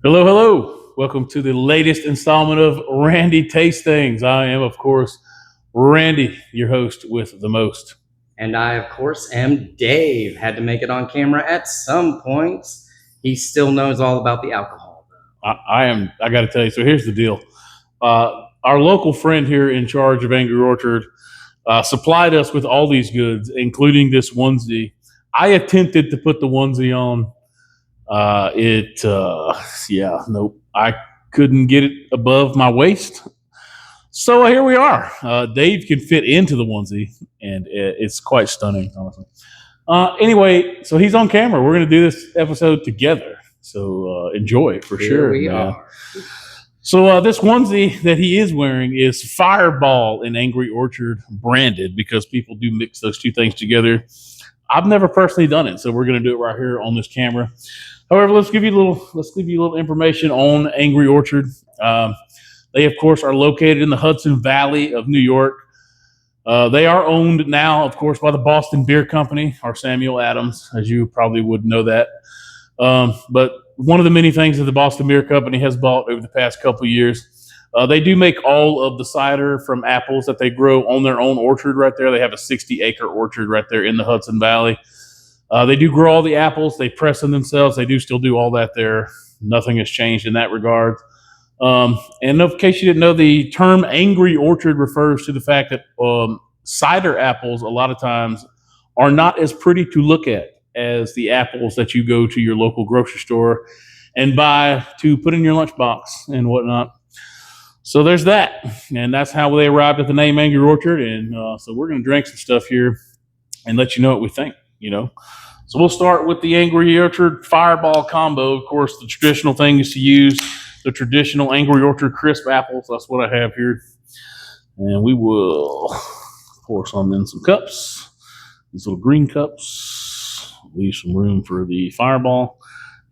Hello, hello. Welcome to the latest installment of Randy Taste Things. I am, of course, Randy, your host with the most. And I, of course, am Dave. Had to make it on camera at some points. He still knows all about the alcohol, though. I got to tell you, so here's the deal. Our local friend here in charge of Angry Orchard supplied us with all these goods, including this onesie. I attempted to put the onesie on. Nope. I couldn't get it above my waist. So here we are. Dave can fit into the onesie, and it's quite stunning, honestly. Anyway, so he's on camera. We're going to do this episode together. So enjoy for Here sure. we man. are. So this onesie that he is wearing is Fireball and Angry Orchard branded because people do mix those two things together. I've never personally done it, so we're going to do it right here on this camera. However, let's give you a little information on Angry Orchard. They, of course, are located in the Hudson Valley of New York. They are owned now, of course, by the Boston Beer Company, or Samuel Adams, as you probably would know that. But one of the many things that the Boston Beer Company has bought over the past couple of years, they do make all of the cider from apples that they grow on their own orchard right there. They have a 60-acre orchard right there in the Hudson Valley. They do grow all the apples. They press them themselves. They do still do all that there. Nothing has changed in that regard. And in case you didn't know, the term Angry Orchard refers to the fact that cider apples a lot of times are not as pretty to look at as the apples that you go to your local grocery store and buy to put in your lunchbox and whatnot. So there's that. And that's how they arrived at the name Angry Orchard. And so we're going to drink some stuff here and let you know what we think, So we'll start with the Angry Orchard Fireball combo. Of course, the traditional thing is to use the traditional Angry Orchard crisp apples. That's what I have here. And we will pour some in some cups, these little green cups. Leave some room for the Fireball.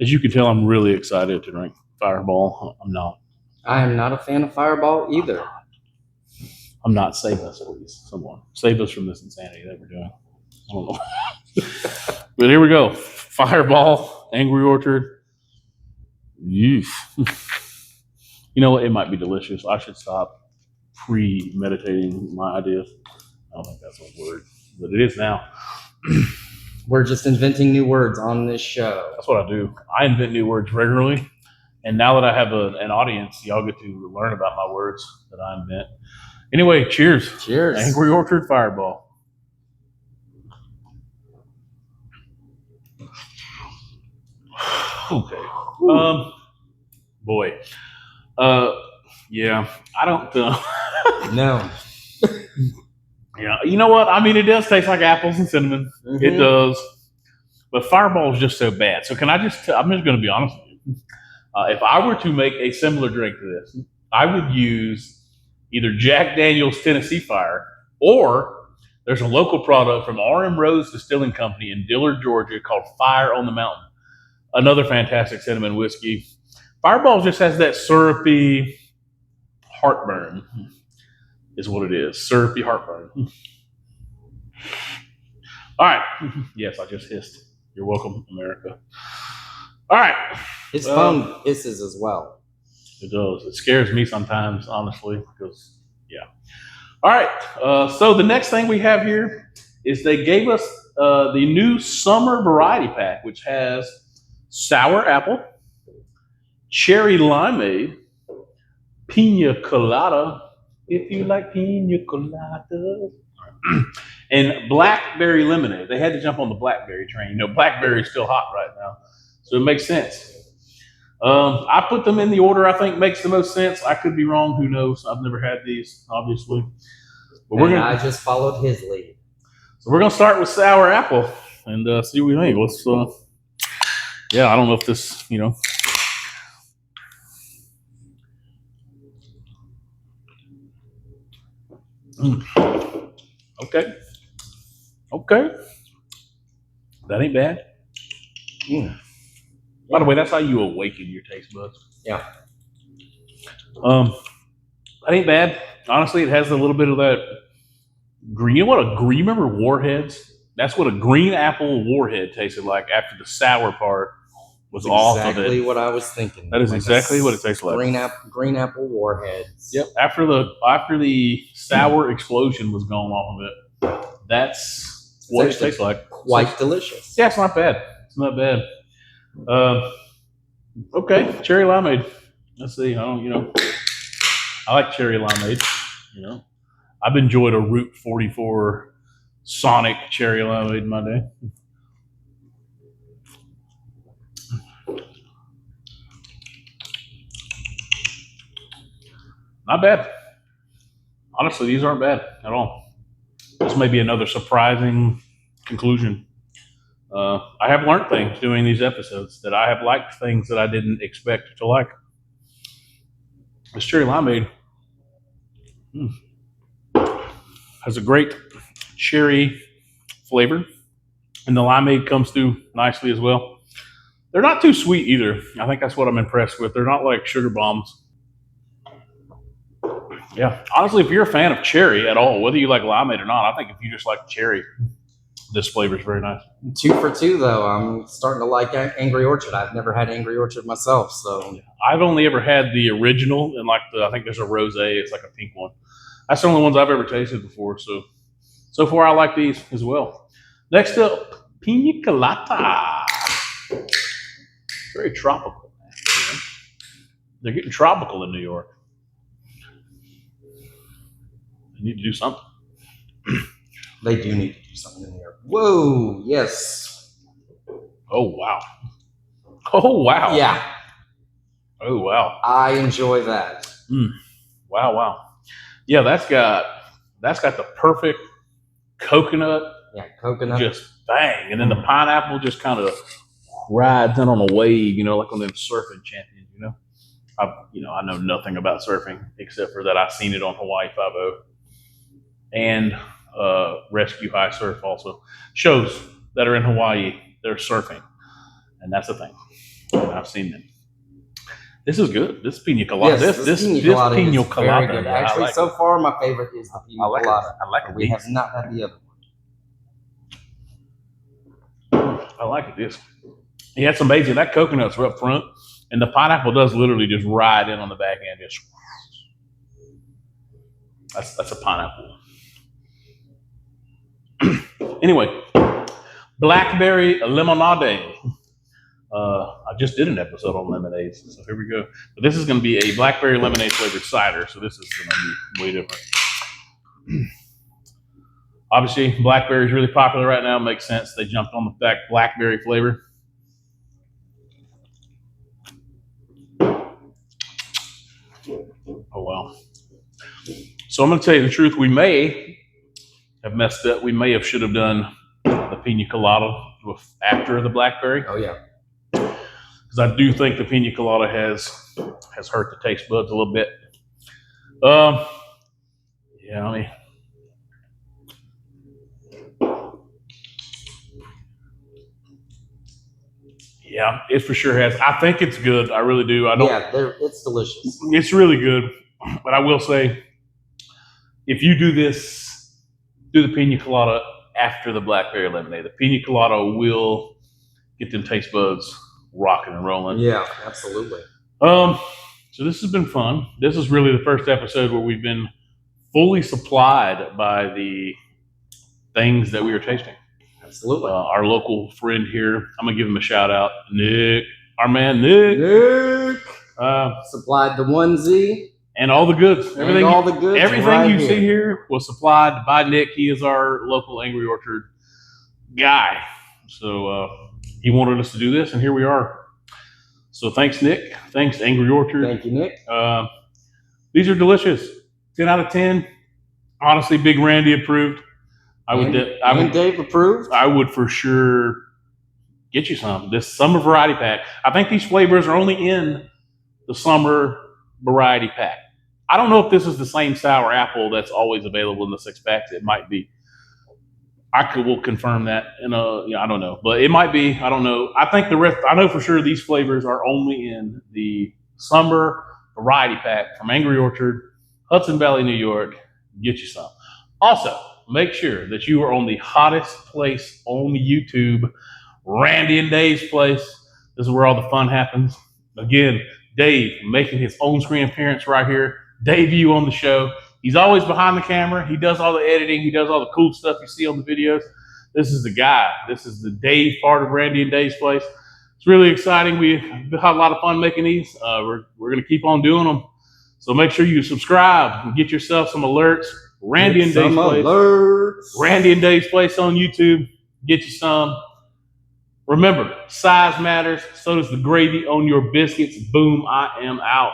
As you can tell, I'm really excited to drink Fireball. I'm not. I am not a fan of Fireball either. I'm not. Save us, please. Someone. Save us from this insanity that we're doing. I don't know. But here we go. Fireball, Angry Orchard. Yeesh. You know what? It might be delicious. I should stop premeditating my ideas. I don't think that's a word, but it is now. We're just inventing new words on this show. That's what I do. I invent new words regularly. And now that I have an audience, y'all get to learn about my words that I invent. Anyway, cheers. Cheers. Angry Orchard Fireball. Okay. Boy. Yeah. I don't. No. Yeah. You know what? I mean, it does taste like apples and cinnamon. Mm-hmm. It does. But Fireball is just so bad. So can I just? I'm just going to be honest with you. If I were to make a similar drink to this, I would use either Jack Daniel's Tennessee Fire or there's a local product from R.M. Rose Distilling Company in Dillard, Georgia called Fire on the Mountain. Another fantastic cinnamon whiskey. Fireball just has that syrupy heartburn, is what it is. Syrupy heartburn. All right. Yes, I just hissed. You're welcome, America. All right. His phone hisses as well. It does. It scares me sometimes, honestly, because, yeah. All right. So the next thing we have here is they gave us the new summer variety pack, which has sour apple, cherry limeade, pina colada, if you like pina colada, and blackberry lemonade. They had to jump on the blackberry train. Blackberry is still hot right now, so it makes sense. I put them in the order I think makes the most sense. I could be wrong. Who knows? I've never had these, obviously. But I just followed his lead. So we're gonna start with sour apple and see what we think. Let's. I don't know if this, Okay. That ain't bad. By the way, that's how you awaken your taste buds. Yeah. That ain't bad. Honestly, it has a little bit of that green. You know what remember Warheads? That's what a green apple warhead tasted like after the sour part was off of Exactly it. what I was thinking. That is exactly what it tastes like. Green apple warheads. Yep. After the sour explosion was going off of it, that's what it tastes like. Quite delicious. Yeah, it's not bad. It's not bad. Okay, cherry limeade. Let's see. I like cherry limeade. I've enjoyed a Route 44 Sonic cherry limeade in my day. Not bad. Honestly, these aren't bad at all. This may be another surprising conclusion. I have learned things doing these episodes, that I have liked things that I didn't expect to like. This cherry limeade has a great cherry flavor, and the limeade comes through nicely as well. They're not too sweet either. I think that's what I'm impressed with. They're not like sugar bombs. Yeah, honestly, if you're a fan of cherry at all, whether you like limeade or not, I think if you just like cherry, this flavor is very nice. 2 for 2, though. I'm starting to like Angry Orchard. I've never had Angry Orchard myself, so I've only ever had the original, and I think there's a rosé. It's like a pink one. That's the only ones I've ever tasted before. So far, I like these as well. Next up, pina colada. Very tropical. They're getting tropical in New York. They need to do something. They do need to do something in here. Whoa, yes. Oh, wow. Oh, wow. Yeah. Oh, wow. I enjoy that. Wow. Yeah, that's got the perfect coconut. Yeah, coconut. Just bang. And then the pineapple just kind of rides in on a wave, like on them surfing champions, I know nothing about surfing except for that I've seen it on Hawaii 5-0 and Rescue High Surf also. Shows that are in Hawaii, they're surfing. And that's the thing. And I've seen them. This is good. This pina colada. Yes, this pina colada is very good. Yeah, Actually, like so far, my favorite is the pina colada. I like it. We have not had the other one. I like it. This. Yeah, it's amazing. That coconut's up front, and the pineapple does literally just ride in on the back end. That's a pineapple. Anyway, blackberry lemonade. I just did an episode on lemonades, so here we go. But this is going to be a blackberry lemonade flavored cider, so this is going to be way different. Obviously, blackberry is really popular right now. Makes sense. They jumped on the blackberry flavor. Oh, wow. So I'm going to tell you the truth. We may have messed up. We may have should have done the pina colada after the blackberry. Oh, yeah. Because I do think the pina colada has hurt the taste buds a little bit. Yeah, it for sure has. I think it's good. I really do. It's delicious. It's really good. But I will say, if you do the pina colada after the blackberry lemonade, the pina colada will get them taste buds rocking and rolling. Yeah, absolutely. So this has been fun. This is really the first episode where we've been fully supplied by the things that we are tasting. Absolutely. Our local friend here, I'm going to give him a shout out. Nick, our man Nick. Supplied the onesie. And all the goods. Everything right you see here was supplied by Nick. He is our local Angry Orchard guy. So he wanted us to do this, and here we are. So thanks, Nick. Thanks, Angry Orchard. Thank you, Nick. These are delicious. 10 out of 10. Honestly, Big Randy approved. Dave approved. I would for sure get you some. This summer variety pack. I think these flavors are only in the summer variety pack. I don't know if this is the same sour apple that's always available in the 6-packs. It might be. Will confirm that. I don't know, but it might be. I don't know. I think the rest. I know for sure these flavors are only in the summer variety pack from Angry Orchard, Hudson Valley, New York. Get you some. Also, make sure that you are on the hottest place on YouTube, Randy and Dave's place. This is where all the fun happens. Again, Dave making his own screen appearance right here. Debut on the show. He's always behind the camera. He does all the editing. He does all the cool stuff you see on the videos. This is the guy. This is the Dave part of Randy and Dave's Place. It's really exciting. We had a lot of fun making these. We're going to keep on doing them. So make sure you subscribe and get yourself some alerts. Randy and Dave's Place. Randy and Dave's Place on YouTube. Get you some. Remember, size matters. So does the gravy on your biscuits. Boom, I am out.